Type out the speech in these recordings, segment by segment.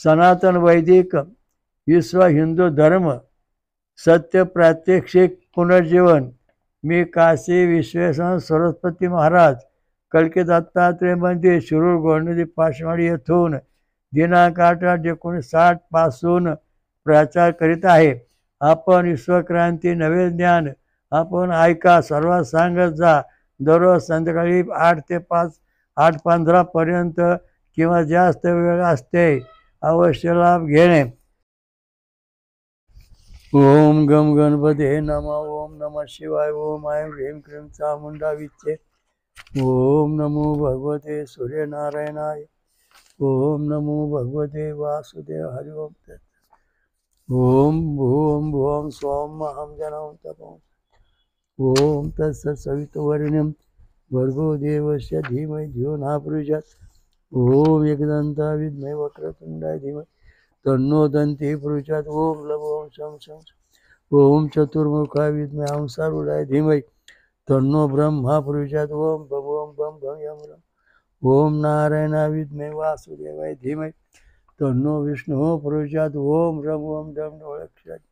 सनातन वैदिक विश्व हिंदू धर्म सत्य प्रात्यक्षिक पुनर्जीवन। मी काशी विश्वेश्वर सरस्वती महाराज कलकी दत्तात्रय मंदिर शिरूर गोंडदी पाचवाडी येथून दिनांक 8/8/1960 पासून प्रचार करीत आहे। आपण विश्वक्रांती नवे ज्ञान आपण ऐका, सर्वात सांगत जा। दररोज संध्याकाळी 8 ते 5 8:15 पर्यंत किंवा जास्त वेळ असते। अवश्य लाभ घेणे। ओम गम गणपते नमः। ओम नमः शिवाय। ओम ऐं ह्रीं क्लीं चामुंडा विच्चे। ओम नमो भगवते सूर्यनारायणाय। ओम नमो भगवते वासुदेव हरि ओम तत्सत्। ओम भूम भुवं स्वं अहं जनः तपः। ओम तत्सत्सवितुर्वरेण्यं भर्गो देवस्य धीमहि धियो न प्रचोदयात्। ओम एकदन्ताय विद्महे वक्रतुण्डाय धीमहि तन्नो दन्तिः प्रचोदयात्। ओम लवं शं शं। ओम चतुर्मुखाय विद्महे हंसारूढाय धीमहि तन्नो ब्रह्मा प्रचोदयात्। ओम बम बम बम यम रम। ओम नारायणाय विद्महे वासुदेवाय धीमहि तन्नो विष्णुः प्रचोदयात्। ओम रम ओम डम डोळक्षात्।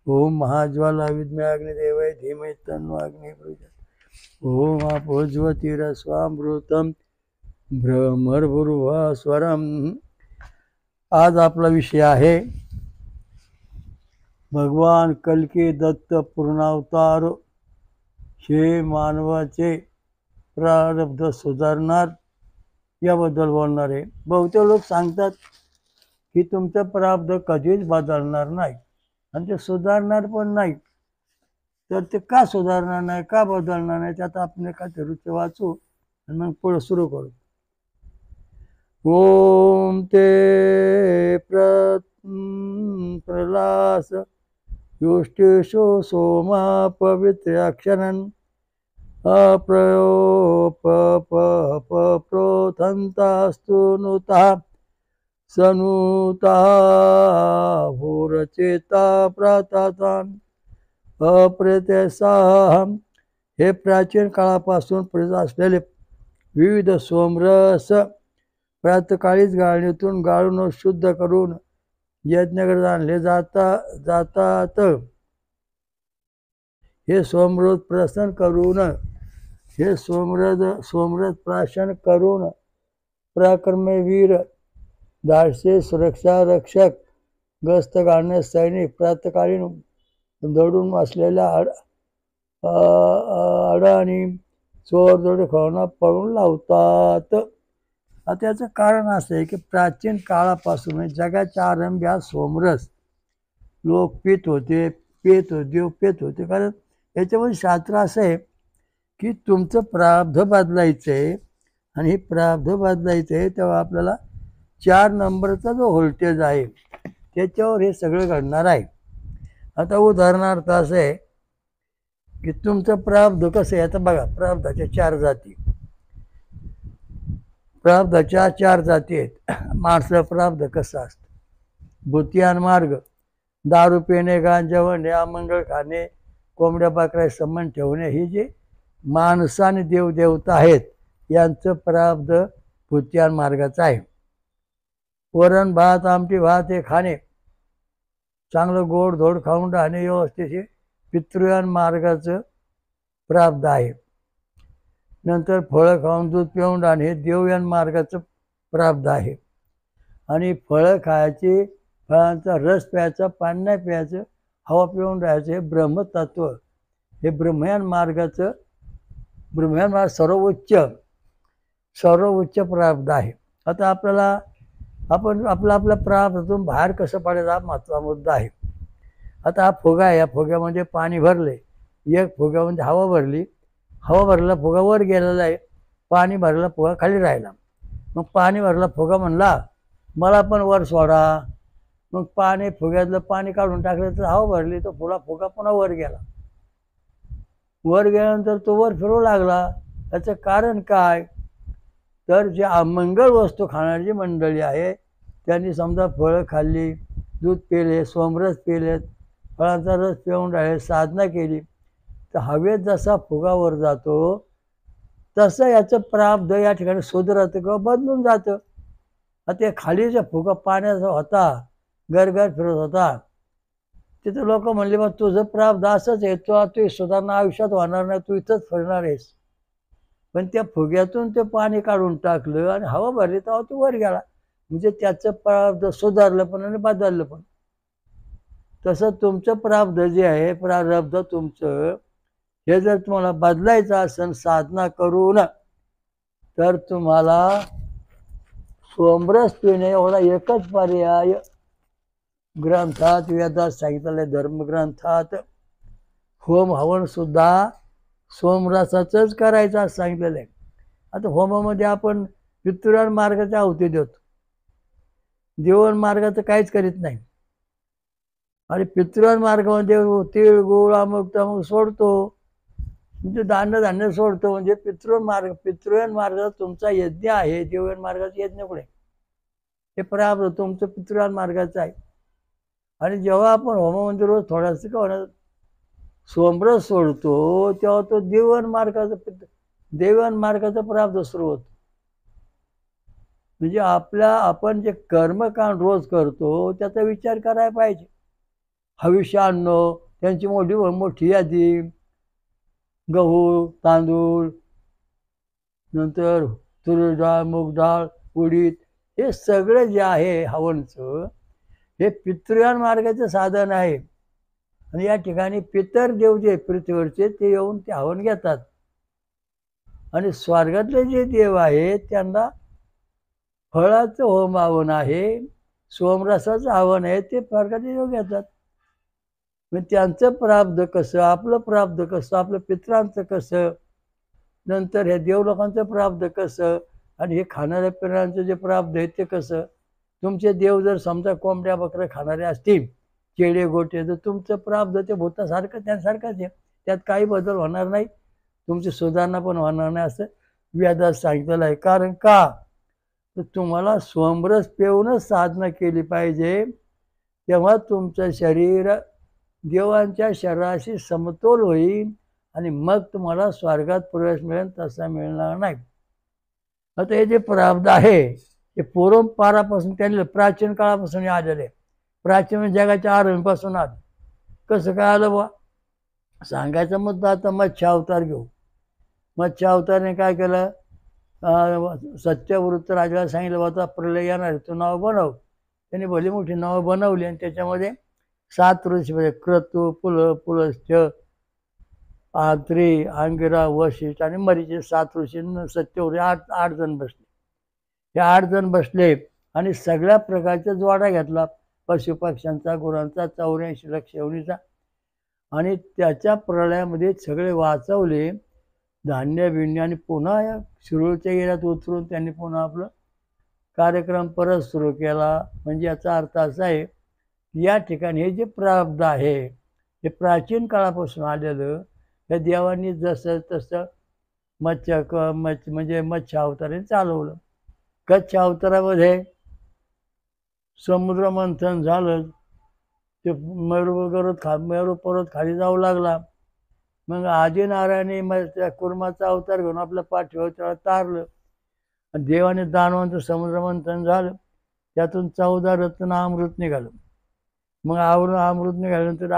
ओम महाज्वाला विद्महे अग्निदेवाय धीमहि तन्नो अग्निः प्रचोदयात्। ओम आपो ज्योतिरस्वामृतं भ्रमर्भुर्वा स्वरम। आज आपला विषय आहे भगवान कल्की दत्त पूर्णावतार हे मानवाचे प्रारब्ध सुधारणार याबद्दल बोलणार आहे। बहुतेक लोक सांगतात की तुमचं प्रारब्ध कधीच बदलणार नाही आणि ते सुधारणार पण नाही। तर ते का सुधारणार नाही, का बदलणार नाही, त्यात आपण एखादं रुच वाचू आणि मग पुढे सुरू करू। ओम ते प्रलास युष्टेशो सोमा पवित्राक्षरन् प्रोथन्तास्तु नुतः सनुतः भूरचेता प्रातातान् अप्रत्यसाहं। हे प्राचीन काळापासून प्रसिद्ध असलेले विविध सोमरस प्रातकाळीच गाळणीतून गाळून शुद्ध करून यज्ञाकडे आणले जातात। हे सोमरस प्राशन करून पराक्रमवीर धाडसी सुरक्षा रक्षक गस्त घालणे सैनिक प्रातकालीन दडून असलेल्या अडाणी चोर दरोडेखोरांना पळून लावतात। आता याचं कारण असं आहे की प्राचीन काळापासून जगाच्या आरंभी हा सोमरस लोक पित होते कारण याच्यामध्ये शास्त्र असं आहे की तुमचं प्रारब्ध बदलायचं आहे आणि हे प्रारब्ध बदलायचं आहे तेव्हा आपल्याला 4 नंबरचा जो व्होल्टेज आहे त्याच्यावर हे सगळं घडणार आहे। आता उदाहरणार्थ असं आहे की तुमचं प्रारब्ध कसं आहे। आता बघा, प्रारब्धाच्या 4 जाती आहेत। माणसाचं प्रारब्ध कसं असतं। भूतियान मार्ग, दारू पिणे, गांजा वळणे, अमंगळ खाणे, कोंबड्या बकऱ्या संबंध ठेवणे, ही जे माणसं आणि देवदेवता आहेत यांचं प्रारब्ध भूतियान मार्गाचं आहे। वरण भात आमटी भात हे खाणे, चांगलं गोड धोड खाऊन राहणे व्यवस्थित, हे पितृयान मार्गाचं प्रारब्ध आहे। नंतर फळं खाऊन दूध पिऊन राहणे हे देवयान मार्गाचं प्रारब्ध आहे। आणि फळं खायची, फळांचा रस प्यायचा, पाणी नाही प्यायचं, हवा पिऊन राहायचं, हे ब्रह्मतत्व, हे ब्रह्मयान मार्ग सर्वोच्च प्रारब्ध आहे। आता आपल्याला आपल्या प्रारब्धातून बाहेर कसं पडायचं हा महत्त्वाचा मुद्दा आहे। आता हा फुगा आहे, या फुग्यामध्ये पाणी भरले, एक फुग्यामध्ये हवा भरला फुगा वर गेलेला आहे, पाणी भरला फुगा खाली राहिला। मग पाणी भरला फुगा म्हणला मला पण वर सोडा, मग फुग्यातलं पाणी काढून टाकलं तर हवा भरली, तो फुगा पुन्हा वर गेला। वर गेल्यानंतर तो वर फिरू लागला। त्याचं कारण काय, तर जे अमंगळ वस्तू खाणारी मंडळी आहे त्यांनी समजा फळं खाल्ली, दूध पिले, सोमरस पिलेत, फळांचा रस पिऊन राहिले, साधना केली, तर हवेत जसा फुगा वर जातो तसं याचं प्रारब्ध या ठिकाणी सुधारतं किंवा बदलून जातं। आता ते खाली जे फुगा पाण्याचा होता, गरगर फिरत होता, तिथे लोक म्हणले मग तुझं प्रारब्ध असंच आहे, तू सुधारणा आयुष्यात होणार नाही, तू इथंच फिरणार आहेस. पण त्या फुग्यातून ते पाणी काढून टाकलं आणि हवा भरली तेव्हा तो वर गेला. म्हणजे त्याचं प्रारब्ध सुधारलं पण आणि बदललं पण. तसं तुमचं प्रारब्ध जे आहे, प्रारब्ध तुमचं, हे जर तुम्हाला बदलायचं असेल साधना करून, तर तुम्हाला सोमरस पिणे एवढा एकच पर्याय ग्रंथात, वेदात सांगितलेलं, धर्मग्रंथात. होम हवन सुद्धा सोमरसाचंच करायचं असं सांगितलेलं आहे. आता होमामध्ये आपण पितृ मार्गाच्या आहुती देतो, देवन मार्गाचं काहीच करीत नाही. आणि पितृ मार्गामध्ये तीळ गुळ अमुक तमुक सोडतो, म्हणजे धान्य सोडतो. म्हणजे पितृ मार्ग तुमचा यज्ञ आहे, देवन मार्गाचा यज्ञ कुठे? हे प्रारब्ध तुमचं पितृ मार्गाचं आहे. आणि जेव्हा आपण होमामध्ये रोज थोडासा का होणार सोमरस सोडतो, तेव्हा तो देवन मार्गाचा प्रारब्ध सुरू होतो. म्हणजे आपण जे कर्मकांड रोज करतो त्याचा विचार करायला पाहिजे. हविष्य अन्न, त्यांची मोठी यादी, गहू, तांदूळ, नंतर तूर डाळ, मूग डाळ, उडीद, हे सगळं जे आहे हवनचं, हे पितृयान मार्गाचं साधन आहे. आणि या ठिकाणी पितर देव जे पृथ्वीवरचे ते येऊन ते हवन घेतात. आणि स्वर्गातले जे देव आहेत त्यांना फळाचं होम हवन आहे, सोमरसाचं हवन आहे, ते स्वर्गातले देव घेतात. मग त्यांचं प्रारब्ध कसं, आपलं प्रारब्ध कसं, आपलं पित्रांचं कसं, नंतर हे देवलोकांचं प्रारब्ध कसं, आणि हे खाणाऱ्या पिणाऱ्यांचं जे प्रारब्ध आहे ते कसं. तुमचे देव जर समजा कोंबड्या बकऱ्या खाणारे असतील, चेडे गोटे, तर तुमचं प्रारब्ध ते भूतासारखं त्यासारखंच आहे, त्यात काही बदल होणार नाही, तुमची सुधारणा पण होणार नाही असं वेदात सांगितलेलं आहे. कारण का, तर तुम्हाला सोमरस पिऊनच साधना केली पाहिजे, तेव्हा तुमचं शरीर देवांच्या शरीराशी समतोल होईल आणि मग तुम्हाला स्वर्गात प्रवेश मिळेल, तसा मिळणार नाही. आता हे जे प्रारब्ध आहे हे पूर्वपारापासून त्यांनी प्राचीन काळापासून आलेले, प्राचीन जगाच्या आरंभीपासून आलं. कसं काय आलं बा, सांगायचा मुद्दा आता मत्स्य अवतार घेऊ. मत्स्य अवतारने काय केलं, सत्यवृत्त राजाला सांगितलं होता प्रलय येणार, तू नाव बनव. त्यांनी भली मोठी नावं बनवली आणि त्याच्यामध्ये 7 ऋषी म्हणजे क्रतू, पुलस्त्य, आत्री, अंगिरा, वशिष्ठ आणि मरीचे 7 ऋषी, सत्यवृत्त 8 जण बसले. हे 8 जण बसले आणि सगळ्या प्रकारच्या जोडा घेतला, पशुपक्ष्यांचा, गुरांचा, 84 लक्ष योनीचा. आणि त्याच्या प्रलयामध्ये सगळे वाचवले, धान्य बिन्य, आणि पुन्हा या शिरूरच्या येण्यात उतरून त्यांनी पुन्हा आपलं कार्यक्रम परत सुरू केला. म्हणजे याचा अर्थ असा आहे की या ठिकाणी हे जे प्रारब्ध आहे हे प्राचीन काळापासून आलेलं, या देवांनी जसं तसं म्हणजे मत्स्य अवताराने चालवलं. कच्छ अवतारामध्ये समुद्र मंथन झालं, ते मेरू पर्वत खाली जाऊ लागला. मग आदिनारायणी त्या कुर्माचा अवतार घेऊन आपल्या पाठीवर त्याला तारलं. देवाने दानवांचं समुद्र मंथन झालं, त्यातून 14 रत्न अमृत निघालं. मग अमृत निघाल्यानंतर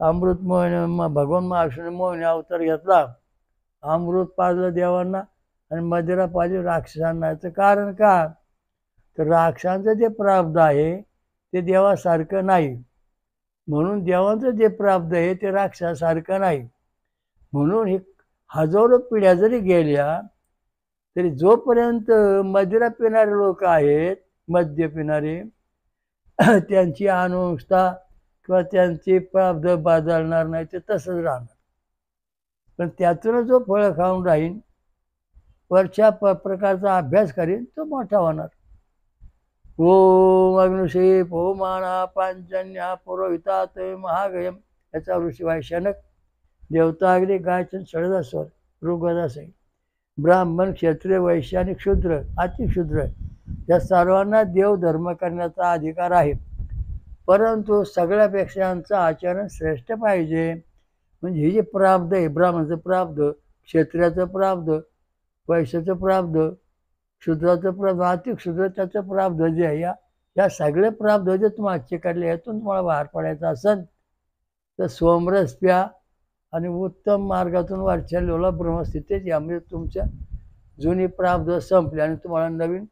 अमृत मोहिनी, भगवान महाविष्णूने मोहिनी अवतार घेतला, अमृत पाजलं देवांना आणि मदिरा पाजली राक्षसांना. याचं कारण का, तर राक्षसांचं जे प्रारब्ध आहे ते देवासारखं नाही, म्हणून देवांचं जे प्रारब्ध आहे ते राक्षसासारखं नाही. म्हणून हे हजारो पिढ्या जरी गेल्या तरी जोपर्यंत मदिरा पिणारे लोक आहेत, मद्य पिणारे, त्यांची अनुष्ठा किंवा त्यांची प्रारब्ध बदलणार नाही, ते तसंच राहणार. पण त्यातूनच जो फळं खाऊन राहील, वरच्या प्रकारचा अभ्यास करीन, तो मोठा होणार. ओम अग्नुषे पौमाना पांचन्या पुरोहितात महागयम, याचा ऋषी शनक. देवता अग्नी, गायचन, षडदस्वर, ऋग्वेदासे. ब्राह्मण, क्षत्रिय, वैश्य आणि क्षुद्र, अतिक्षुद्र, या सर्वांना देव धर्म करण्याचा अधिकार आहे. परंतु सगळ्यापेक्षा यांचं आचरण श्रेष्ठ पाहिजे. म्हणजे हे जे प्रारब्ध आहे, ब्राह्मणाचं प्रारब्ध, क्षत्रियाचं प्रारब्ध, वैश्याचं प्रारब्ध, क्षुद्राचं प्राप्त, अति क्षुद्र त्याचं प्राप्त जे आहे, या सगळे प्राप्त जे तुम्हाला चिकाटले, यातून तुम्हाला बाहेर पडायचं असेल तर सोमरस प्या आणि उत्तम मार्गातून वाटचाल ब्रह्मस्थितीत यामध्ये तुमच्या जुनी प्राप्त संपली आणि तुम्हाला नवीन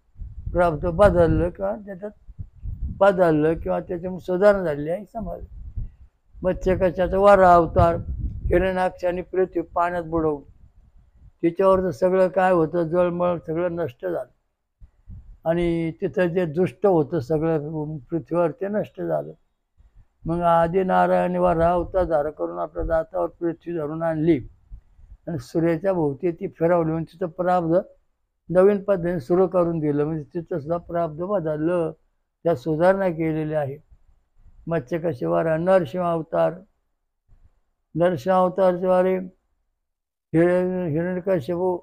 प्राप्त बदललं किंवा त्याच्यात बदललं किंवा त्याच्यामुळे सुधारणा झालेली आहे समज. मत्स्यकशाचा वारा अवतार, हिरण्याक्षाने पृथ्वी पाण्यात बुडवून तिच्यावरचं सगळं काय होतं, जळमळ सगळं नष्ट झालं आणि तिथं जे दुष्ट होतं सगळं पृथ्वीवर ते नष्ट झालं. मग आधी नारायण वारा अवतार धारण करून आपल्या दातावर पृथ्वी धरून आणली आणि सूर्याच्या भोवती ती फिरवली, म्हणजे तिथं प्राप्त नवीन पद्धतीने सुरू करून दिलं, म्हणजे तिथं सुद्धा प्राप्त बदललं, त्या सुधारणा केलेली आहे. मत्स्यकशी वारा नरसिंह अवतार, नरसिंह अवतारद्वारे हिरण्यकशिपू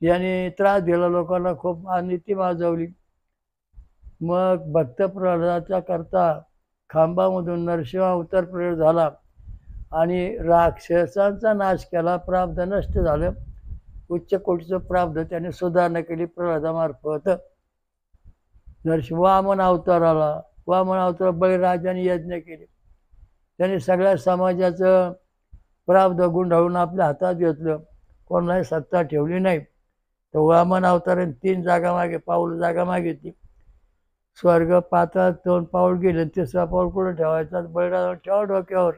याने त्रास दिला लोकांना खूप आणि ती माजवली. मग भक्त प्रल्हादाचा करता खांबामधून नरसिंह अवतार प्रयोग झाला आणि राक्षसांचा नाश केला, प्राप्त नष्ट झालं, उच्च कोटीचं प्राप्त त्याने सुधारणा केली प्रल्हादामार्फत. नरसिंह वामन अवतार आला, वामन अवतार बळीराजाने यज्ञ केले, त्याने सगळ्या समाजाचं प्राप्त गुंडाळून आपल्या हातात घेतलं, कोणालाही सत्ता ठेवली नाही. तर वामन अवताराने 3 जागा मागितली, स्वर्ग पाताळ 2 पाऊल गेले, 3रा पाऊल कुठं ठेवायचा, बळीराजाला ठेवा डोक्यावर.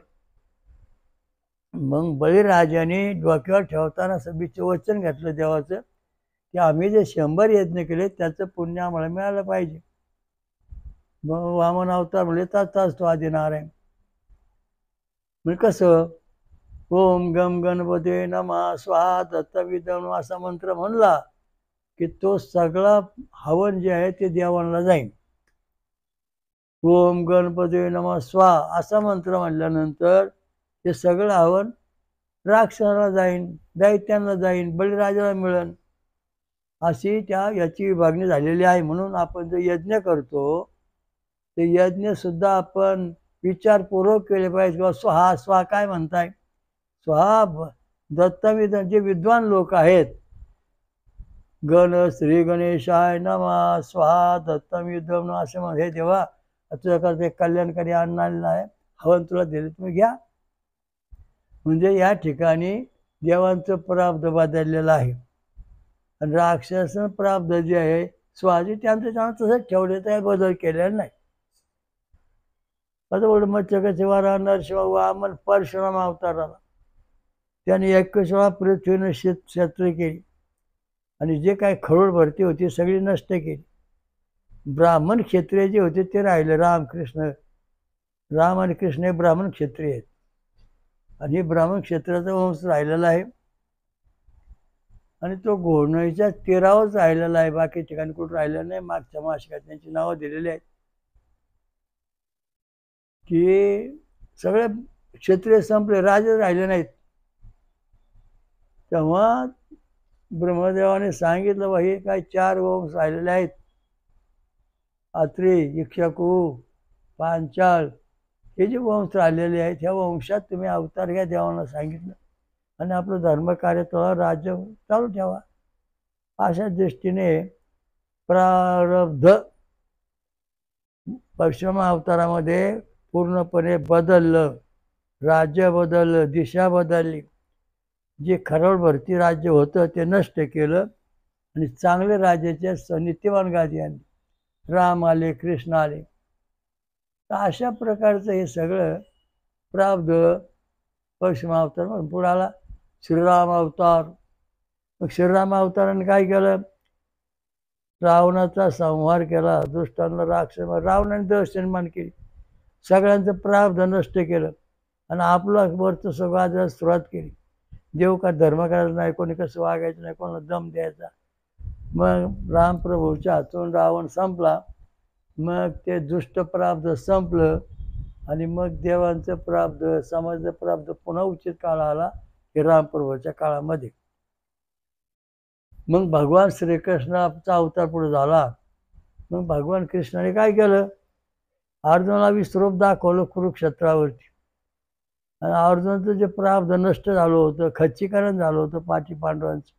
मग बळीराजाने डोक्यावर ठेवताना सभेचं वचन घेतलं देवाचं की आम्ही जे 100 यज्ञ केले त्याचं पुण्य आम्हाला मिळालं पाहिजे. मग वामन अवतार म्हणले ताच तो आदिनारायण. म्हणजे कसं, ओम गम गणपते नमः स्वाहा दत्तविदम असा मंत्र म्हणला की तो सगळा हवन जे आहे ते देवांना जाईल. ओम गणपते नमः स्वाहा असा मंत्र म्हणल्यानंतर ते सगळं हवन राक्षसाला जाईन, दैत्यांना जाईन, बळीराजाला मिळेल, अशी याची विभागणी झालेली आहे. म्हणून आपण जो यज्ञ करतो ते यज्ञ सुद्धा आपण विचारपूर्वक केले पाहिजे. किंवा स्वाहा स्वाहा काय म्हणताय, स्वाहा दत्तविदम जे विद्वान लोक आहेत, गण श्री गणेशाय नमः स्वाहा दत्तविदम असे म्हण, हे देवा तुझ्याकडे ते कल्याणकारी अन्न आणलं आहे, हवन तुला दिले, तुम्ही घ्या. म्हणजे या ठिकाणी देवांचं प्राप्त बदललेलं आहे आणि राक्षस प्राप्त जे आहे स्वाजी त्यांचं तसंच ठेवले, तर बदल केलेला नाही. आता बोलतो मत्स्यकशी वारा नरसिंह वामन परशुराम अवताराला त्याने 21 वेळा पृथ्वीनं क्षेत्र केली आणि जे काही खरोड भरती होती सगळी नष्ट केली. ब्राह्मण क्षत्रिय जे होते ते राहिले, राम आणि कृष्ण हे ब्राह्मण क्षत्रिय आहेत आणि ब्राह्मण क्षेत्राचा वंश राहिलेला आहे आणि तो घोणईच्या तीरावरच राहिलेला आहे, बाकी ठिकाणी कुठं राहिलेलं नाही. मागच्या मासिकात त्यांची नावं दिलेली आहेत की सगळे क्षत्रिय संपले, राजे राहिले नाहीत. तेव्हा ब्रह्मदेवाने सांगितलं, बा हे काय 4 वंश राहिलेले आहेत, अत्री, इक्ष्वाकू, पांचाळ, हे जे वंश राहिलेले आहेत ह्या वंशात तुम्ही अवतार घ्या, देवांना सांगितलं, आणि आपलं धर्मकार्य तो राज्य चालू ठेवा. अशा दृष्टीने प्रारब्ध परशुराम अवतारामध्ये पूर्णपणे बदललं, राज्य बदललं, दिशा बदलली. जे खरोड भरती राज्य होतं ते नष्ट केलं आणि चांगले राज्याचे नित्यवान गादी आणली, राम आले, कृष्ण आले. तर अशा प्रकारचं हे सगळं प्राप्त परशुराम अवतार. म्हणून पुढे आला श्रीराम अवतार. मग श्रीराम अवताराने काय केलं, रावणाचा संहार केला, दुष्टांना राक्षस, रावणाने दहशत निर्माण केली, सगळ्यांचं प्राप्त नष्ट केलं आणि आपलं वर्चस्व गाजवायला सुरुवात केली. देव का धर्म करायचा नाही, कोणी कसं वागायचं नाही, कोणाला दम द्यायचा. मग रामप्रभूच्या हातून रावण संपला, मग ते दुष्ट प्राप्त संपलं आणि मग देवांचं प्राप्त, समाजाचं प्राप्त पुन्हा उचित काळ आला हे रामप्रभूच्या काळामध्ये. मग भगवान श्रीकृष्णाचा अवतार पुढे झाला. मग भगवान कृष्णाने काय केलं, अर्जुनाला विश्वरूप दाखवलं कुरुक्षेत्रावरती आणि अर्जुनाचं जे प्राप्त नष्ट झालं होतं, खच्चीकरण झालं होतं पाठी पांडवांचं,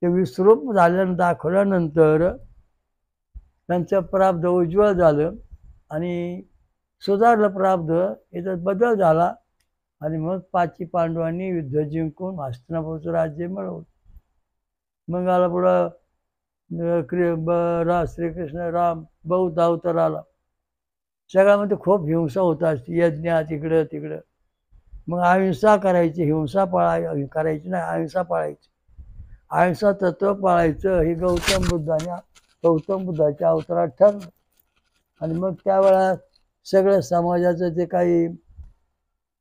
ते विश्वरूप झाल्यानं दाखवल्यानंतर त्यांचं प्राब्ध उज्ज्वल झालं आणि सुधारलं प्राब्ध, याच्यात बदल झाला आणि मग पाची पांडवांनी युद्ध जिंकून हस्तिनापूरचं राज्य मिळवलं. मग आला पुढं श्रीकृष्ण राम बौद्ध अवतार आला. जगामध्ये खूप हिंसा होत असते, यज्ञात इकडं तिकडं. मग अहिंसा करायची, हिंसा करायची नाही, अहिंसा पाळायची. अहिंसा तत्व पाळायचं हे गौतम बुद्धाच्या अवतारात ठरलं. आणि मग त्यावेळा सगळं समाजाचं जे काही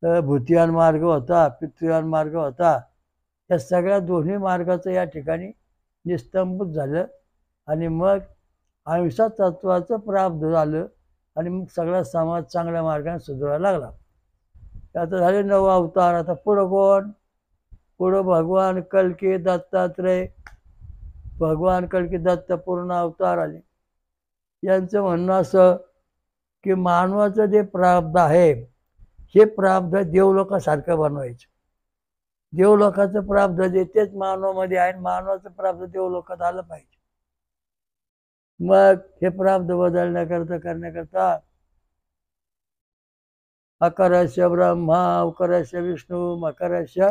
भूतियान मार्ग होता, पितृयान मार्ग होता, त्या सगळ्या दोन्ही मार्गाचं या ठिकाणी निस्तंभित झालं. आणि मग अहिंसा तत्वाचं प्राप्त झालं आणि मग सगळा समाज चांगल्या मार्गाने सुधारायला लागला. आता झाले 9 अवतार. आता पुढं कोण? पुढं भगवान कल्की दत्तात्रय, भगवान कल्की दत्त पूर्ण अवतार आले. यांचं म्हणणं असं की मानवाचं जे प्रारब्ध आहे हे प्रारब्ध देवलोकासारखं बनवायचं. देवलोकाचं प्रारब्ध जे तेच मानवामध्ये आहे, मानवाचं प्रारब्ध देवलोकात आलं पाहिजे. मग हे प्रारब्ध करण्याकरता अकारस्य ब्रह्मा उकारस्य विष्णू मकरस्य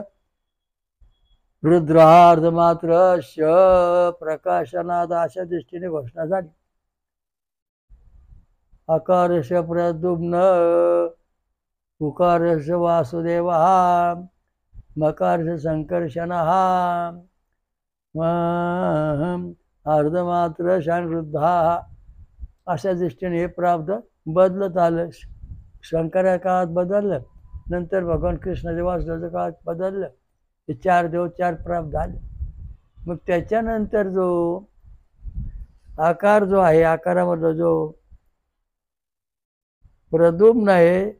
रुद्रार्धमात्रस्य प्रकाशनाद अशा दृष्टीने घोषणा झाली. अकारस्य प्रद्युम्न उकारस्य वासुदेव मकारस्य संकर्षण अर्धमात्र शानरुद्धा अशा दृष्टीने हे प्रारब्ध बदलत आलं. शंकरा काळात बदललं, नंतर भगवान कृष्णाच्या वासुदेवाच्या काळात बदललं. हे 4 देव 4 प्रारब्ध झाले. मग त्याच्यानंतर जो आकार जो आहे, आकारामधला जो प्रद्युम्न आहे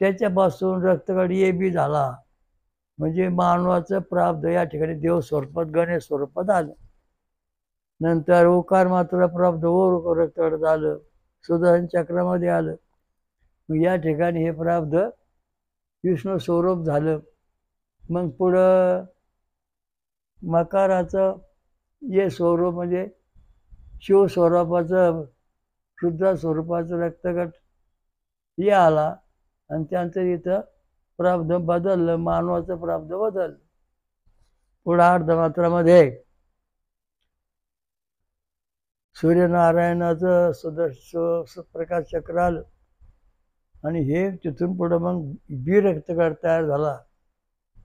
त्याच्यापासून रक्तगड ये बी झाला. म्हणजे मानवाचं प्रारब्ध या ठिकाणी देव स्वरूपात गणेश स्वरूपात आलं. नंतर ओकार मात्र प्रारब्ध ओर रक्तगड झालं, सुदर्शन चक्रामध्ये आलं. मग या ठिकाणी हे प्रारब्ध विष्णू स्वरूप झालं. मग पुढं मकाराचं ये स्वरूप म्हणजे शिव स्वरूपाचं शुद्ध स्वरूपाचं रक्तगट हे आला आणि त्यांचं इथं प्रारब्ध बदललं, मानवाचं प्रारब्ध बदललं. पुढं अर्धमात्रामध्ये सूर्यनारायणाचं प्रकाश चक्र आलं आणि हे तिथून पुढं मग बी रक्तगट तयार झाला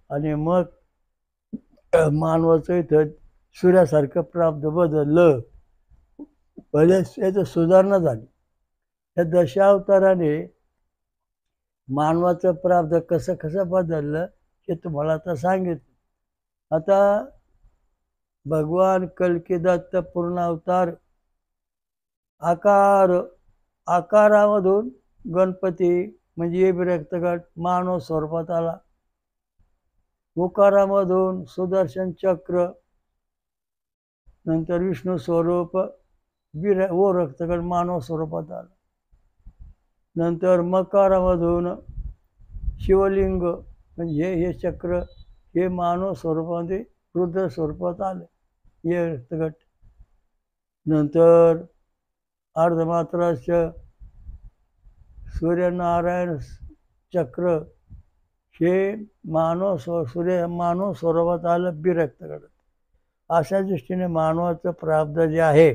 आणि मग मानवाचं इथं सूर्यासारखं प्रारब्ध बदललं. पहिले याचं सुधारणा झाली. या दशावताराने मानवाचं प्रारब्ध कसं कसं बदललं हे तुम्हाला आता सांगितलं. आता भगवान कल्की दत्त पूर्ण अवतार आकारामधून गणपती म्हणजे रक्तगट मानव स्वरूपात आला. उकारामधून सुदर्शन चक्र, नंतर विष्णू स्वरूप वो रक्तगट मानव स्वरूपात आला. नंतर मकारामधून शिवलिंग म्हणजे हे चक्र हे मानव स्वरूपामध्ये रुद्र स्वरूपात आलं हे रक्तगट. नंतर अर्धमात्राचं सूर्यनारायण चक्र हे मानव स्वरूपात आलं बी रक्तगट. अशा दृष्टीने मानवाचं प्रारब्ध जे आहे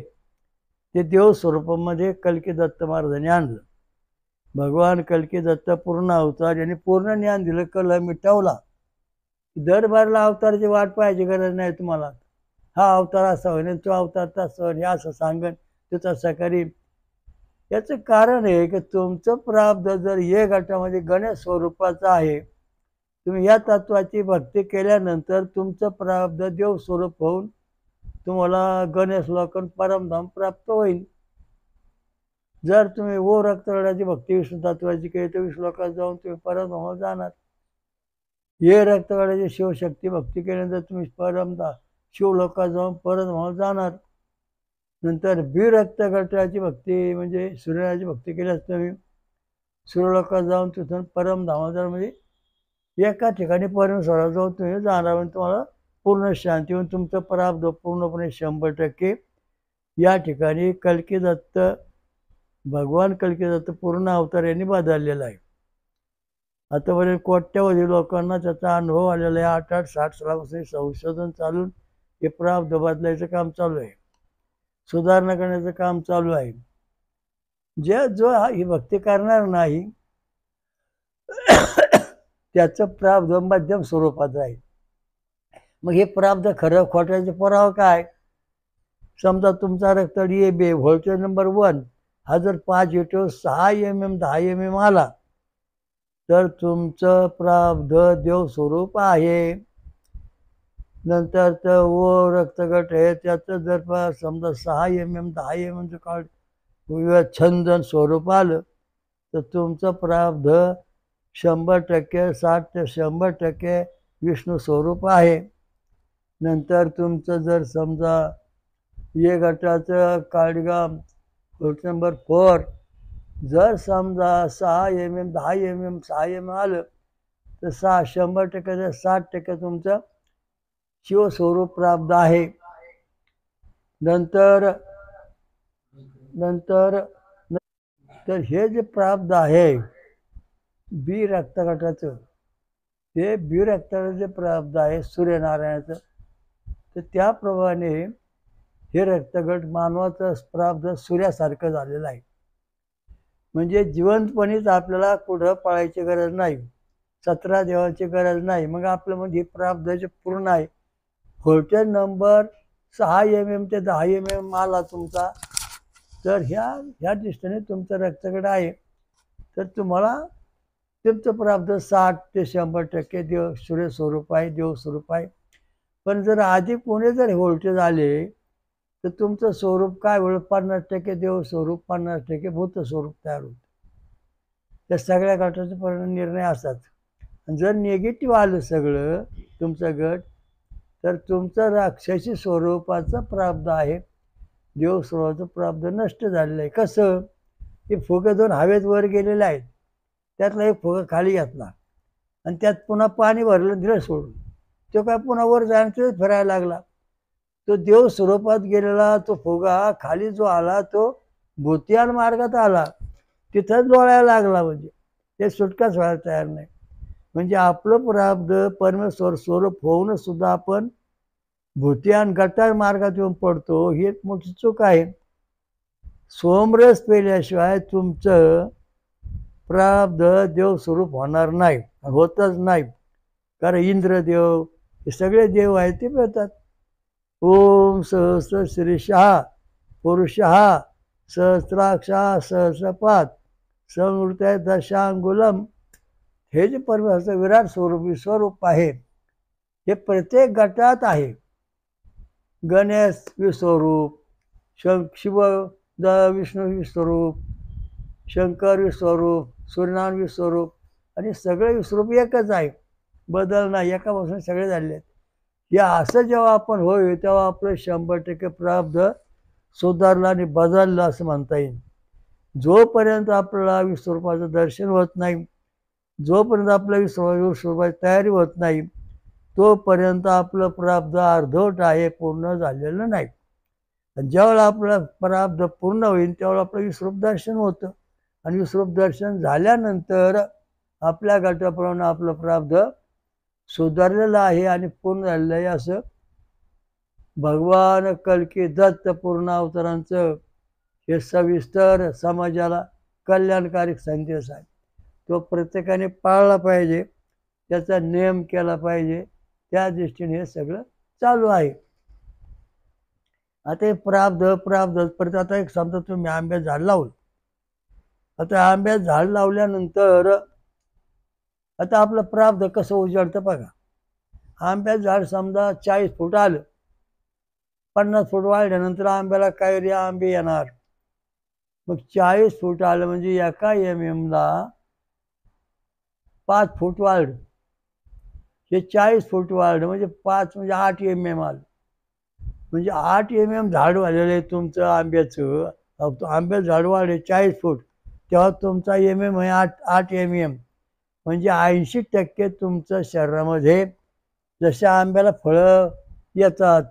ते देव स्वरूपामध्ये कल्की दत्त महाराजांनी आणलं. भगवान कल्की दत्त पूर्ण अवतार यांनी पूर्ण ज्ञान दिलं, कल मिटवला. दरबारला अवताराची वाट पाहायची गरज नाही तुम्हाला. हा अवतार असा होईल, तो अवतार तसा होईल, हे असं सांगन तो तसा करीन. याचं कारण आहे की तुमचं प्रारब्ध जर हे गटामध्ये गणेश स्वरूपाचं आहे, तुम्ही या तत्वाची भक्ती केल्यानंतर तुमचं प्रारब्ध देव स्वरूप होऊन तुम्हाला गणेश लोकन परमधाम प्राप्त होईल. जर तुम्ही वो रक्तगडाची भक्ती विष्णू तत्वाची केली तर विष्णू लोकात जाऊन तुम्ही परमधामावर जाणार. हे रक्तगडाची शिवशक्ती भक्ती केल्यानंतर तुम्ही परमधाम शिवलोकात जाऊन परमधामावर जाणार. नंतर बी रक्तगटाची भक्ती म्हणजे सूर्याची भक्ती केल्यास तुम्ही सूर्यलोकात जाऊन तिथून परमधामावर म्हणजे एका ठिकाणी परमेश्वरात जाऊन तुम्ही जाणार, म्हणजे तुम्हाला पूर्ण शांती होऊन तुमचं प्रारब्ध पूर्णपणे 100% या ठिकाणी कल्की दत्त भगवान कल्की दत्त पूर्ण अवतार यांनी बदललेला आहे. आतापर्यंत कोट्यावधी लोकांना त्याचा अनुभव आलेला आहे. 8-60 सालापासून संशोधन चालून हे प्रारब्ध बदलायचं काम चालू आहे, सुधारणा करण्याचं काम चालू आहे. जो ही भक्ती करणार नाही त्याचं प्रारब्ध मध्यम स्वरूपात राहील. मग हे प्रारब्ध खरं खोट्याचे पुरावा काय? समजा तुमचा रक्त DAB व्होल्टेज नंबर 1 हा जर 5 इटो 6 mm 10 mm आला तर तुमचं प्रारब्ध देव स्वरूप आहे. नंतर तर रक्तगट आहे त्याचं जर समजा 6 mm 10 mm काळ छंदन स्वरूप आलं तर तुमचं प्रारब्ध 100% 60 ते 100% विष्णू स्वरूप आहे. नंतर तुमचं जर समजा ये गटाचं काळगाम व्होल्ट नंबर 4 जर समजा 6 mm 10 mm 6 mm आलं तर 100% 60% तुमचं शिवस्वरूप प्रारब्ध आहे. नंतर तर हे जे प्रारब्ध आहे बी रक्तगटाचं, ते बी रक्तगटाचं जे प्रारब्ध आहे सूर्यनारायणाचं, तर त्याप्रमाणे हे रक्तगट मानवाचं प्रारब्ध सूर्यासारखं झालेलं आहे. म्हणजे जिवंतपणीच आपल्याला कुठं पळायची गरज नाही, 17 देवाची गरज नाही. मग आपलं म्हणजे प्रारब्धाचे पूर्ण आहे. व्होल्टेज नंबर 6 mm ते 10 mm आला तुमचा तर ह्या दृष्टीने तुमचं रक्तगट आहे तर तुम्हाला तुमचं प्रारब्ध 60 ते 100% देव सूर्यस्वरूप आहे, देवस्वरूप आहे. पण जर अधिक पुणे जर व्होल्टेज आले तर तुमचं स्वरूप काय होईल? 50% देवस्वरूप 50% भूतस्वरूप तयार होतं. त्या सगळ्या गटाचे परिणाम निर्णय असतात. जर निगेटिव्ह आलं सगळं तुमचं गट तर तुमचं राक्षसी स्वरूपाचं प्रारब्ध आहे, देव स्वरूपाचं प्रारब्ध नष्ट झालेलं आहे. कसं? हे फुगे 2 हवेत वर गेलेले आहेत, त्यातला एक फुगा खाली घातला आणि त्यात पुन्हा पाणी भरलं दिलं सोडून, तो काय पुन्हा वर जाण्याचं फिरायला लागला. तो देव स्वरूपात गेलेला तो फुगा खाली जो आला तो भूतियान मार्गात आला, तिथंच डोळायला लागला. म्हणजे ते सुटकाच व्हायला तयार नाही. म्हणजे आपलं प्रारब्ध परमेश्वर स्वरूप होऊन सुद्धा आपण भूतियान गटार मार्गात येऊन पडतो, ही एक मोठी चूक आहे. सोमरस पेल्याशिवाय तुमचं प्रारब्ध देव स्वरूप होणार नाही, होतच नाही. कारण इंद्रदेव हे सगळे देव आहेत ते पेतात. ओम सहस्र शीर्षः पुरुषः सहस्राक्षा सहस्रपाद संवृत्य दशांगुलम, हे जे परमेश्वराचं विराट स्वरूप विश्वरूप आहे हे प्रत्येक गटात आहे. गणेश विश्वरूप, शिव विष्णू विश्वरूप, शंकर विश्वरूप, सूर्यनारायण विश्वरूप आणि सगळे विश्वरूप एकच आहे, बदल नाही, एकापासून सगळे झाले आहेत. या असं जेव्हा आपण होईल तेव्हा आपलं 100% प्रारब्ध सुधारलं आणि बदललं असं म्हणता येईल. जोपर्यंत आपल्याला विश्वरूपाचं दर्शन होत नाही, जोपर्यंत आपल्या विश्वरूपाची तयारी होत नाही तोपर्यंत आपलं प्रारब्ध अर्धवट आहे, पूर्ण झालेलं नाही. ज्यावेळेला आपलं प्रारब्ध पूर्ण होईल त्यावेळेला आपलं विश्वरूप दर्शन होतं आणि विश्वरूप दर्शन झाल्यानंतर आपल्या गटाप्रमाणे आपलं प्रारब्ध सुधारलेलं आहे आणि पूर्ण झालेलं आहे. असं भगवान कल्की दत्त पूर्ण अवतारांचं हे सविस्तर समाजाला कल्याणकारी संदेश आहे. तो प्रत्येकाने पाळला पाहिजे, त्याचा नियम केला पाहिजे. त्या दृष्टीने हे सगळं चालू आहे. आता हे प्रारब्ध परत आता एक समजा तुम्ही आंब्याचं झाड लावलं. आता आंब्याचं झाड लावल्यानंतर आता आपलं प्रारब्ध कसं उजाडतं बघा. आंब्याचं झाड समजा 40 फूट आलं, 50 फूट वाढल्यानंतर आंब्याला कैरी आंबे येणार. मग 40 फूट आलं म्हणजे एका MM ला 5 फूट वाढ. हे 40 फूट वाढ म्हणजे 5 म्हणजे 8 MM आलं. म्हणजे 8 MM झाड वाढलेलं आहे तुमचं आंब्याचं. आंब्याचं झाड वाढले 40 फूट तेव्हा तुमचा MM आहे 8 MM. म्हणजे 80% तुमचं शरीरामध्ये जशा आंब्याला फळं येतात,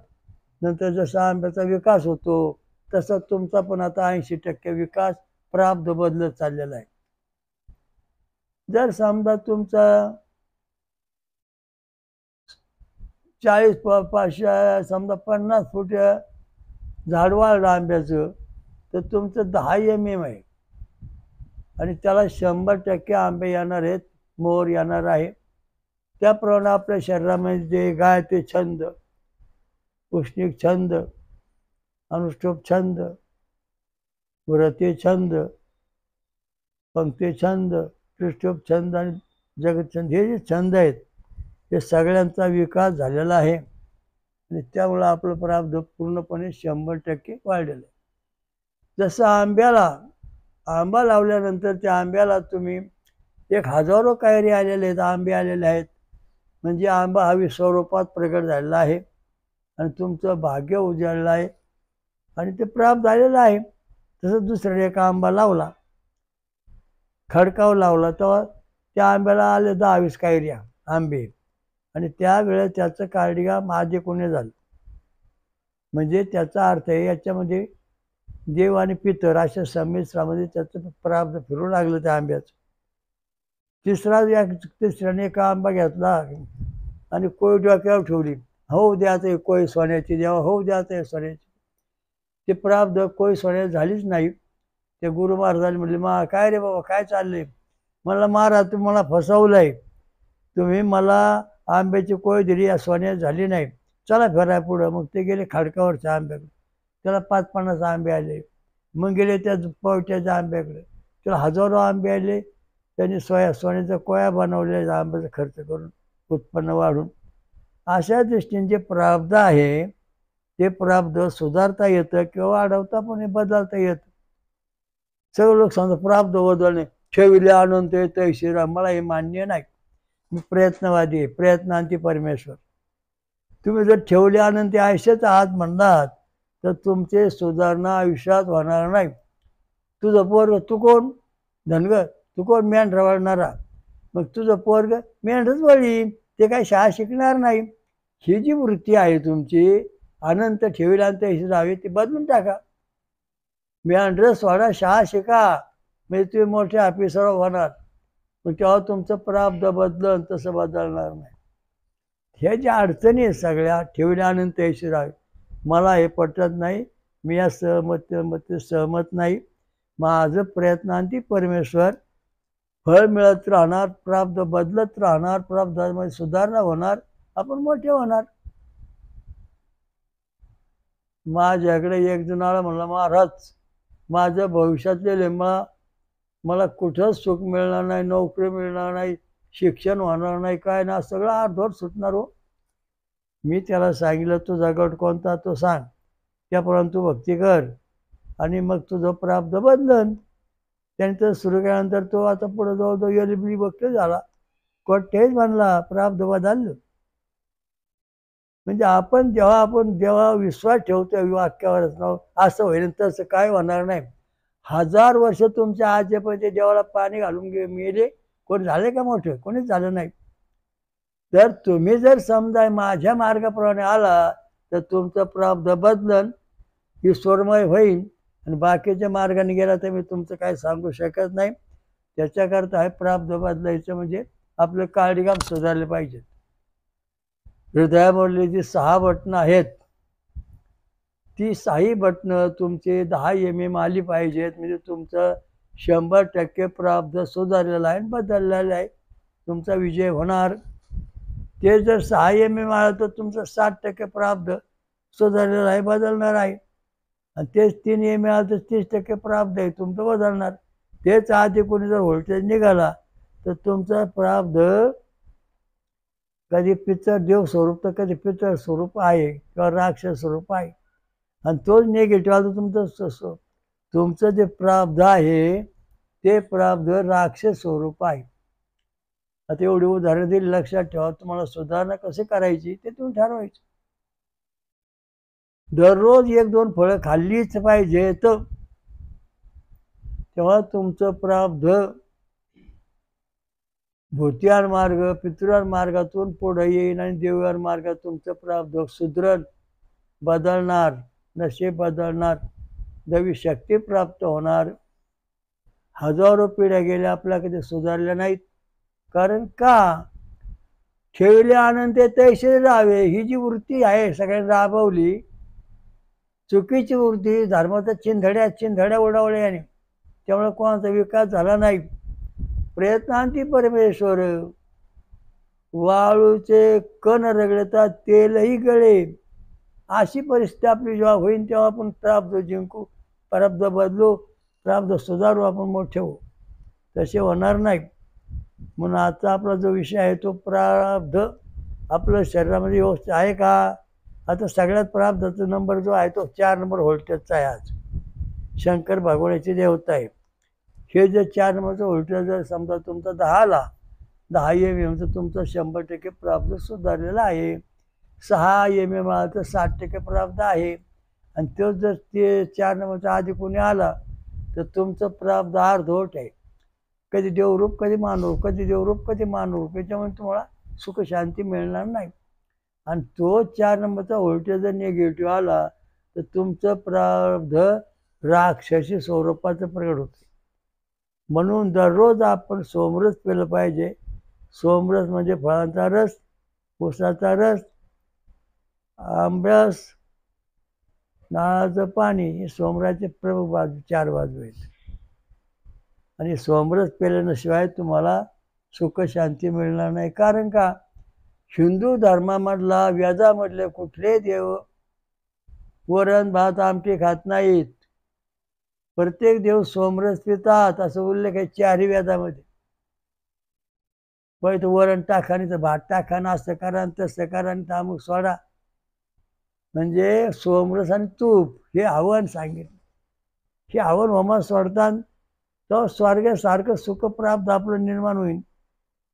नंतर जसा आंब्याचा विकास होतो, तसा तुमचा पण आता 80% विकास प्रारब्ध बदलत चाललेला आहे. जर समजा तुमचा 40 समजा 50 फूट झाड वाढलं आंब्याचं, तर तुमचं 10 mm आहे आणि त्याला 100% आंबे येणार आहेत, मोहर येणार आहे. त्याप्रमाणे आपल्या शरीरामध्ये जे गाय ते छंद, उष्णिक छंद, अनुष्टुप छंद, व्रते छंद, पंक्ती छंद, त्रिष्टुप छंद आणि जगत छंद, हे जे छंद आहेत हे सगळ्यांचा विकास झालेला आहे आणि त्यामुळं आपलं प्रारब्ध पूर्णपणे 100% वाढलेलं आहे. जसं आंबा लावल्यानंतर त्या आंब्याला तुम्ही 1000 कैरी आलेले आहेत, आंबे आलेले आहेत, म्हणजे आंबा हा विश्वरूपात प्रगट झालेला आहे आणि तुमचं भाग्य उजळलं आहे आणि ते प्राप्त झालेलं आहे. तसं दुसऱ्याने एक आंबा लावला, खडकाव लावला, तेव्हा त्या आंब्याला आले 10-20 कैऱ्या आंबे आणि त्यावेळेस त्याचं कार्डिगा माझे कोणी झालं. म्हणजे त्याचा अर्थ आहे याच्यामध्ये देव आणि पितर अशा संमिश्रामध्ये त्याचं प्रारब्ध फिरू लागलं त्या आंब्याचं. तिसऱ्याने एक आंबा घेतला आणि कोय डोक्यावर ठेवली, होऊ द्याचं कोय सोन्याची, देवा होऊ द्याचं सोन्याची. ते प्रारब्ध कोय सोन्याची झालीच नाही. ते गुरु महाराजांनी म्हणले, काय रे बाबा, काय चाललंय? मला महाराज तुम्ही मला फसवलंय, तुम्ही मला आंब्याची कोय दिली, या सोन्याची झाली नाही, चला फिराय पुढं. मग ते गेले खडकावरच्या आंब्याकडे, त्याला 5-50 आंबे आले. मग गेले त्या पवट्याच्या आंब्याकडे, त्याला 1000 आंबे आले. त्यांनी सोन्याचा कोया बनवलेला आंब्याचा खर्च करून, उत्पन्न वाढून. अशा दृष्टीने जे प्रारब्ध आहे ते प्रारब्ध सुधारता येतं किंवा वाढवता पण बदलता येतं. सगळे लोक सांगतात प्रारब्ध बदलणे, ठेविले अनंत तैशिरा. मला हे मान्य नाही. मी प्रयत्नवादी आहे, प्रयत्नांती परमेश्वर. तुम्ही जर ठेवले अनंत आयुष्याच आहात म्हणलात तर तुमचे सुधारणा आयुष्यात होणार नाही. तुझं पोरग, तू कोण धनगर, तू कोण मेंढरा वाढणारा, मग तुझं पोरग मेंढच वळीन, ते काही शाळा शिकणार नाही. ही जी वृत्ती आहे तुमची अनंत ठेविलांत राहावी, ती बदलून टाका. मेंढर सोडा, शाळा शिका, म्हणजे तुम्ही मोठे ऑफिसर होणार. मग तेव्हा तुमचं प्रारब्ध बदलन, तसं बदलणार नाही. ह्या ज्या अडचणी आहेत सगळ्या ठेवल्यानंतर यशी राहावी, मला हे पटत नाही, मी या सहमत नाही. माझं प्रयत्नांती परमेश्वर, फळ मिळत राहणार, प्रारब्ध बदलत राहणार, प्रारब्धामध्ये सुधारणा होणार, आपण मोठे होणार. माझ्याकडे एक जणाला म्हणला, महाराज माझं भविष्यातले मला कुठंच सुख मिळणार नाही, नोकरी मिळणार नाही, शिक्षण होणार नाही, काय ना, सगळं अर्धवट सुटणार हो. मी त्याला सांगितलं, तुझा गट कोणता तो सांग, त्याप्रमाणे तू भक्ती कर आणि मग तुझं प्रारब्ध बदलन. त्यानंतर सुरू केल्यानंतर तो आता पुढे जवळजवळ एलिबली भक्त झाला. कोणतेच म्हणला प्रारब्ध बदललं. म्हणजे आपण जेव्हा विश्वास ठेवतो वाक्यावरच नाव, असं होईल तसं काय होणार नाही. 1000 वर्ष तुमच्या आजोबाचे देवाला पाणी घालून मेले, कोणी झाले का मोठं? कोणीच झालं नाही. तर तुम्ही जर समजा माझ्या मार्गाप्रमाणे आला तर तुमचं प्रारब्ध बदलन, ईश्वरमय होईल. आणि बाकीच्या मार्गाने गेला तर मी तुमचं काय सांगू शकत नाही. त्याच्याकरता हे प्रारब्ध बदलायचं म्हणजे आपलं काळीगाम सुधारले पाहिजे. हृदयामधली जी 6 बटणं आहेत, ती 6 बटणं तुमचे 10 mm आली पाहिजेत, म्हणजे तुमचं 100% प्रारब्ध सुधारलेलं आहे, बदललेलं आहे, तुमचा विजय होणार. ते जर 6 mm आलं तर तुमचं 60% प्रारब्ध सुधारलेलं आहे, बदलणार आहे. आणि तेच 3 mm आलं तर 30% प्रारब्ध आहे, तुमचं बदलणार. तेच आधी कोणी जर व्होल्टेज निघाला तर तुमचं प्रारब्ध कधी पितर देव स्वरूप तर कधी पितर स्वरूप आहे किंवा राक्षस स्वरूप आहे. आणि तोच निगेटिव्ह आता तुमचं जे प्रारब्ध आहे ते प्रारब्ध राक्षस स्वरूप आहे. आता एवढी उदाहरण दिली, लक्षात ठेवा. तुम्हाला सुधारणा कशी करायची ते तुम्ही ठरवायचं. दररोज 1-2 फळं खाल्लीच पाहिजेत, तेव्हा तुमचं प्रारब्ध भूतियान मार्ग पितृयान मार्गातून पुढे येईन आणि देवयान मार्गात तुमचं प्रारब्ध सुधरण, बदलणार, नशीब बदलणार, दैवी शक्ती प्राप्त होणार. हजारो पिढ्या गेल्या आपल्या कधी सुधारल्या नाहीत. कारण का? ठेवले आनंद तैसे राहावे ही जी वृत्ती आहे सगळ्यांनी राबवली, चुकीची वृत्ती, धर्माचा चिंधड्या उडवल्या याने, त्यामुळे कोणाचा विकास झाला नाही. प्रयत्नांती परमेश्वर, वाळूचे कण रगडतात तेलही गळे, अशी परिस्थिती आपली जेव्हा होईल तेव्हा आपण प्रारब्ध जिंकू, प्रारब्ध बदलू, प्रारब्ध सुधारू, आपण मोठे होऊ. तसे होणार नाही. म्हणून आजचा आपला जो विषय आहे तो प्रारब्ध आपल्या शरीरामध्ये व्यवस्थित आहे का? आता सगळ्यात प्रारब्धाचा नंबर जो आहे तो 4 नंबर व्होल्टेजचा आहे. आज शंकर भगवानाची देवता आहे. हे जे 4 नंबरचं व्होल्टेज जर समजा तुमचा 10ला 10 MM तर तुमचं 100% प्रारब्ध सुधारलेला आहे. 6 MM आला तर 60% प्रारब्ध आहे. आणि तो जर ते 4 नंबरच्या आधी कोणी आला तर तुमचं प्रारब्ध अर्धवट आहे. कधी देवरूप कधी मानवरूप, कधी देवरूप कधी मानवरूप, याच्यामुळे तुम्हाला सुख शांती मिळणार नाही. आणि तो 4 नंबरचा व्होल्टेज जर निगेटिव्ह आला तर तुमचं प्रारब्ध राक्षसी स्वरूपाचं प्रगट होते. म्हणून दररोज आपण सोमरस पिलं पाहिजे. सोमरस म्हणजे फळांचा रस, ऊसाचा रस, आंब्यास, नारळाचं पाणी, हे सोमराचे प्रमुख बाजू 4 बाजू आहेत. आणि सोमरस पेल्याशिवाय तुम्हाला सुख शांती मिळणार नाही. कारण का? हिंदू धर्मामधला वेदामधले कुठले देव वरण भात आमटी खात नाहीत. प्रत्येक देव सोमरस पितात असं उल्लेख आहे 4ही वेदामध्ये. पण तो वरण टाका आणि तर भात टाका ना, असं करा आणि तसं करा आणि तामूक सोडा, म्हणजे सोमरस आणि तूप हे हवन सांगितलं. हे हवन होमा सोडतात तर स्वर्गासारखं सुख प्राप्त आपलं निर्माण होईल.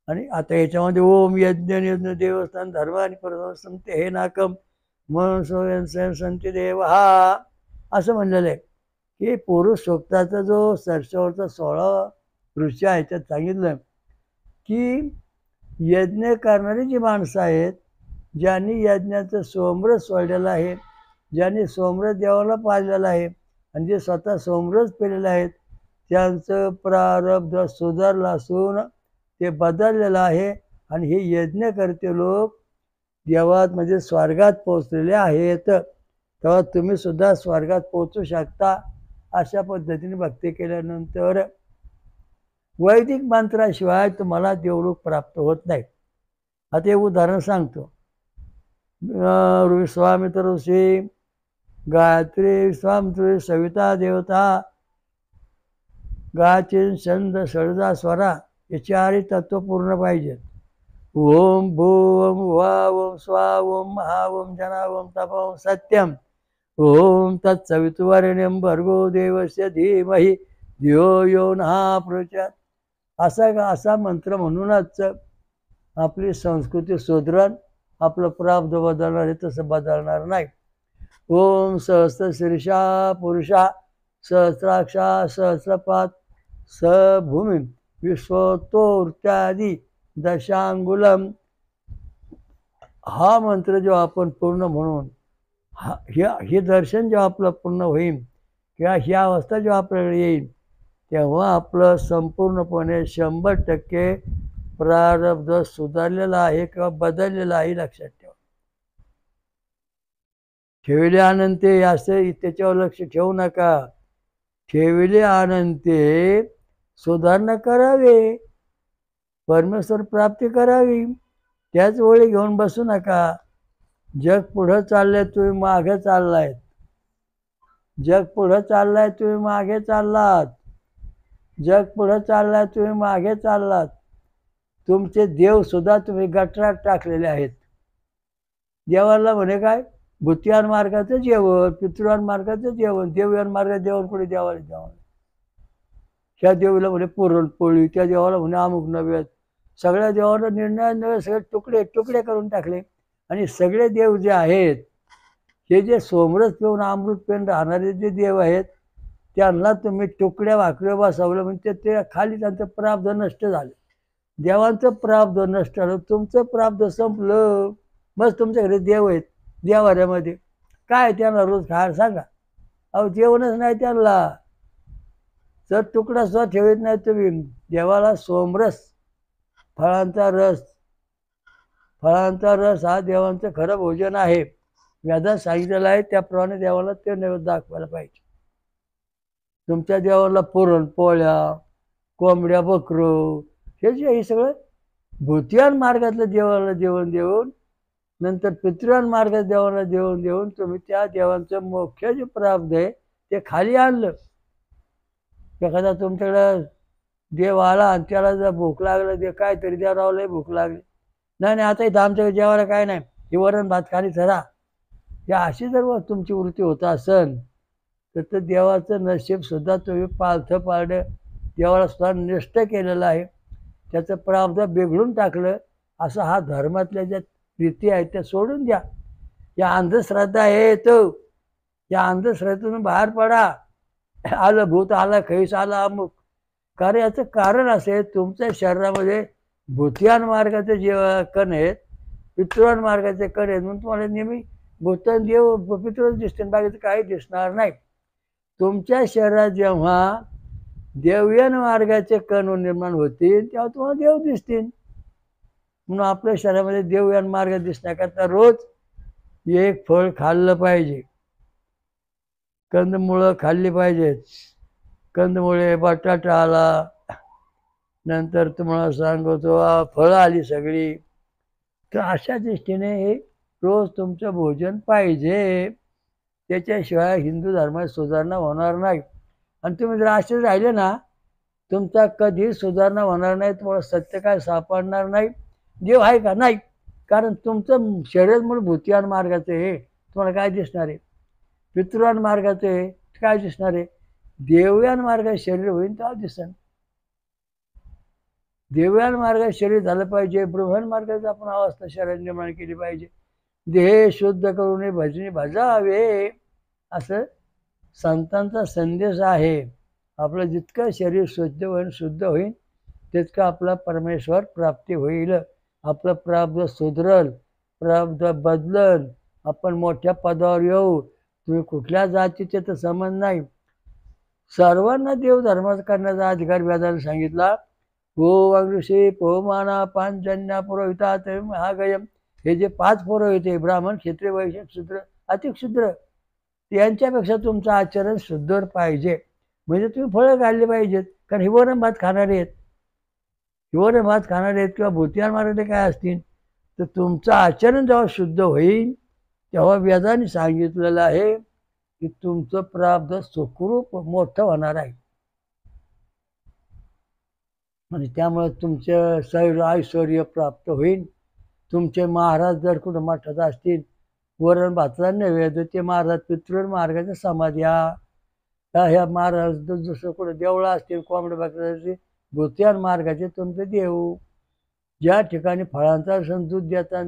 आणि आता याच्यामध्ये ओम यज्ञ यज्ञ देवस्थान धर्म आणि परमसंत हे नाकम म्हणून संती देव हा असं म्हणलेलं आहे की पुरुष सूक्ताचा जो 16 ऋषी आहे त्यात सांगितलं की यज्ञ करणारी जी माणसं आहेत, ज्यांनी यज्ञाचं सोमरस सोडलेलं आहे, ज्यांनी सोमरस देवाला पाजलेला आहे आणि जे स्वतः सोमरस पेलेले आहेत, त्यांचं प्रारब्ध सुधारलं असून ते बदललेलं आहे. आणि हे यज्ञ करते लोक देवात म्हणजे स्वर्गात पोचलेले आहेत. तेव्हा तुम्ही सुद्धा स्वर्गात पोचू शकता. अशा पद्धतीने भक्ती केल्यानंतर वैदिक मंत्राशिवाय तुम्हाला देवलोक प्राप्त होत नाही. आता हे उदाहरण सांगतो. विश्वामित्र ऋषी, गायत्री, विश्वामित्र, सविता देवता, गायत्री, छंद, षडजा, स्वरा हे 4ही तत्व पूर्ण पाहिजेत. ओम भूम वा ओम स्वा ओम महा ओम जना ओम तप ओम सत्यम ओम तत्सवितुर्वरेण्यं भर्गो देवस्य धीमहि धियो यो नः प्रचोदयात्. असा मंत्र म्हणूनच आपली संस्कृती सुधरण, आपलं प्रारब्ध बदलणार आहे. तसं बदलणार नाही. ओम सहस्रशीर्षा पुरुषा सहस्राक्षा सहस्रपात भूमी विश्वतोर्त्यादी दशांगुलम, हा मंत्र जेव्हा आपण पूर्ण म्हणून हे दर्शन जेव्हा आपलं पूर्ण होईल किंवा ही अवस्था जेव्हा आपल्याकडे येईल तेव्हा आपलं संपूर्णपणे 100% प्रारब्ध सुधारलेलं आहे किंवा बदललेलं आहे. लक्षात ठेवा. ठेवले आनंते असे त्याच्यावर लक्ष ठेवू नका. ठेवले आनंते सुधारणा करावे, परमेश्वर प्राप्ती करावी, त्याच वेळी घेऊन बसू नका. जग पुढं चाललंय, तुम्ही मागे चाललायत. जग पुढं चाललंय, तुम्ही मागे चाललात. जग पुढं चाललंय, तुम्ही मागे चाललात. तुमचे देव सुद्धा तुम्ही गटरात टाकलेले आहेत. देवाला म्हणे काय? भूतियान मार्गाचं जेवण, पितृयान मार्गाचं जेवण, देवयान मार्गाचं जेवण कुठे? देवाला जेवण. ह्या देवीला म्हणे पुरणपोळी, त्या देवाला म्हणे अमुक नव्यात. सगळ्या देवाला निर्णय सगळे तुकडे तुकडे करून टाकले. आणि सगळे देव जे आहेत, हे जे सोमरस पिऊन अमृत पिऊन राहणारे जे देव आहेत, त्यांना तुम्ही तुकड्या वाकड्या बसवलं म्हणजे ते खाली त्यांचं प्रारब्ध नष्ट झाले. देवांचं प्रारब्ध नष्ट झालं, तुमचं प्रारब्ध संपलं, बस तुमच्याकडे देव आहेत देवाऱ्यामध्ये. काय त्यांना रोज खायला सांगा? अहो जेवणच नाही त्यांना. जर तुकडा सुद्धा ठेवत नाही तुम्ही. देवाला सोमरस, फळांचा रस, फळांचा रस हा देवांचं खरं भोजन आहे. वेदात सांगितलेलं आहे त्याप्रमाणे देवाला ते नैवेद्य दाखवायला पाहिजे. तुमच्या देवाला पुरण पोळ्या, कोंबड्या, बकरं, हे सगळं भूतियान मार्गातलं देवाला जेवण देऊन, नंतर पितृयान मार्गात देवाला जेवण देऊन तुम्ही त्या देवांचं मोक्ष जे प्राप्त आहे ते खाली आणलं. एखादा तुमच्याकडं देव आला आणि त्याला जर भूक लागलं, ते काहीतरी देव रावलंय भूक लागली, नाही नाही आता इथं आमच्याकडे जेवायला काय नाही, हे वरण भात खाली धरा, या अशी जर तुमची वृत्ती होत असन तर देवाचं नशीब सुद्धा तुम्ही पालथं पाडलं, देवाला सुद्धा नष्ट केलेलं आहे, त्याचं प्रारब्ध बिघडून टाकलं. असं हा धर्मातल्या ज्या रीती आहेत त्या सोडून द्या. या अंधश्रद्धा आहेत, या अंधश्रद्धेतून बाहेर पडा. आलं भूत, आला खैस, आला अमुक. कारण याचं कारण असे, तुमच्या शरीरामध्ये भूतियान मार्गाचे जे कण आहेत, पितृयान मार्गाचे कण आहेत, म्हणून तुम्हाला नेहमी भूत देव पितृच दिसतील, बाकीचं काही दिसणार नाही. तुमच्या शरीरात जेव्हा देवयान मार्गाचे कण निर्माण होतील तेव्हा तुम्हाला देव दिसतील. म्हणून आपल्या शरीरामध्ये देवयान मार्ग दिसण्याकरता रोज एक फळ खाल्लं पाहिजे. कंदमुळं खाल्ली पाहिजेत. कंदमुळे, बटाटा आला, नंतर तुम्हाला सांगतो फळं आली सगळी. तर अशा दृष्टीने हे रोज तुमचं भोजन पाहिजे. त्याच्याशिवाय हिंदू धर्मात सुधारणा होणार नाही. आणि तुम्ही जर असे राहिले ना, तुमचा कधी सुधारणा होणार नाही, तुम्हाला सत्य काय सापडणार नाही. देव आहे का? नाही. कारण तुमचं शरीर म्हणून भूतियान मार्गाचं आहे, तुम्हाला काय दिसणार आहे? पितृयान मार्गाचं आहे, काय दिसणार आहे? देवयान मार्गात शरीर होईल तेव्हा दिसन. देवयान मार्गात शरीर झालं पाहिजे, ब्रह्मन मार्गात आपण अवस्था शरीर निर्माण केली पाहिजे. देह शुद्ध करून भजनी भजावे, असं संतांचा संदेश आहे. आपलं जितकं शरीर शुद्ध होईल तितकं आपला परमेश्वर प्राप्ती होईल. आपलं प्रारब्ध सुधरल, प्रारब्ध बदलल, आपण मोठ्या पदावर येऊ. तुम्ही कुठल्या जातीचे तर संबंध नाही, सर्वांना देव धर्म करण्याचा अधिकार वेदाने सांगितला. गो ऋषी पौमाना पांचजन्या पुरोहितात महागयम, हे जे 5 पुरोहित आहे, ब्राह्मण, क्षत्रिय, वैश्य, शूद्र, अतिशूद्र, यांच्यापेक्षा तुमचं आचरण शुद्ध पाहिजे. म्हणजे तुम्ही फळं काढली पाहिजेत. कारण हिवरण भात खाणारे आहेत, हिवरण भात खाणारे आहेत किंवा भूतियान मार्गाने काय असतील, तर तुमचं आचरण जेव्हा शुद्ध होईल तेव्हा वेदाने सांगितलेलं आहे की तुमचं प्रारब्ध सुखरूप मोठं होणार आहे. आणि त्यामुळे तुमचं शरीर ऐश्वर्य प्राप्त होईल. तुमचे महाराज जर कुठं मठात असतील, वरण भाताचा नैवेद्य ते महाराज पितृ मार्गाच्या समाध्या, ह्या महाराज जसं कुठं देवळा असतील, कोंबड्या बकऱ्याचे भूतियान मार्गाचे तुमचे देव. ज्या ठिकाणी फळांचा सण दूध देतात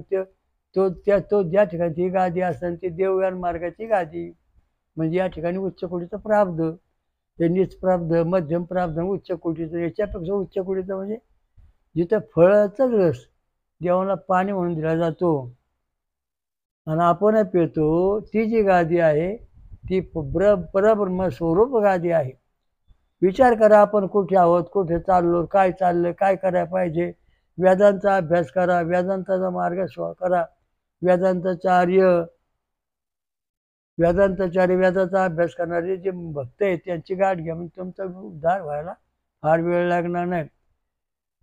तो ज्या ठिकाणी ती गादी असेल ती देवयान मार्गाची गादी. म्हणजे या ठिकाणी उच्च कोटीचं प्रारब्ध, ते नीच प्रारब्ध, मध्यम प्रारब्ध, उच्च कोटीचं. याच्यापेक्षा उच्च कोटीचं म्हणजे जिथं फळाचाच रस देवाला पाणी म्हणून दिला जातो आणि आपण पितो, ती जी गादी आहे ती परब्रह्म स्वरूप गादी आहे. विचार करा आपण कुठे आहोत, कुठे चाललो, काय चाललं, काय करायला पाहिजे. वेदांचा अभ्यास करा, वेदांताचा मार्ग करा. वेदांताचार्य वेदाचा अभ्यास करणारे जे भक्त आहेत त्यांची गाठ घ्या, म्हणजे तुमचा उद्धार व्हायला फार वेळ लागणार नाही.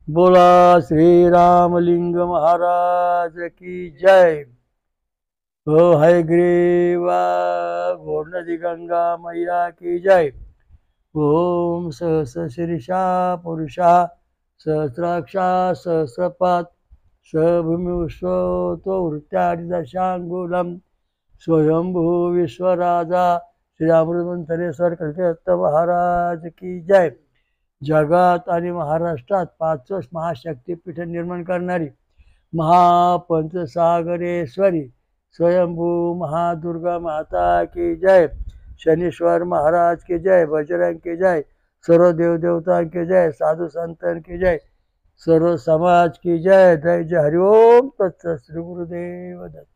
बोला श्रीरामलिंग महाराज की जय. हो हयग्रीवा घोर नदी गंगा मैया की जय. ओम सहस शीर्षा पुरुषा सहस्राक्षा सहस्रपात स्वभूमिश्वतो वृत्त्यादिदशांगुलम स्वयंभू विश्वराजा श्री अमृतमंथरेश्वर कलकत्त महाराज की जय. जगात आणि महाराष्ट्रात 5 महाशक्तीपीठ निर्माण करणारी महापंचसागरेश्वरी स्वयंभू महादुर्गा माता की जय. शनीश्वर महाराज की जय. बजरंग की जय. सर्व देवदेवता की जय. साधु संतन की जय. सर्व समाज की जय जय जय हरिओम तत्सत श्री गुरुदेव दत्त.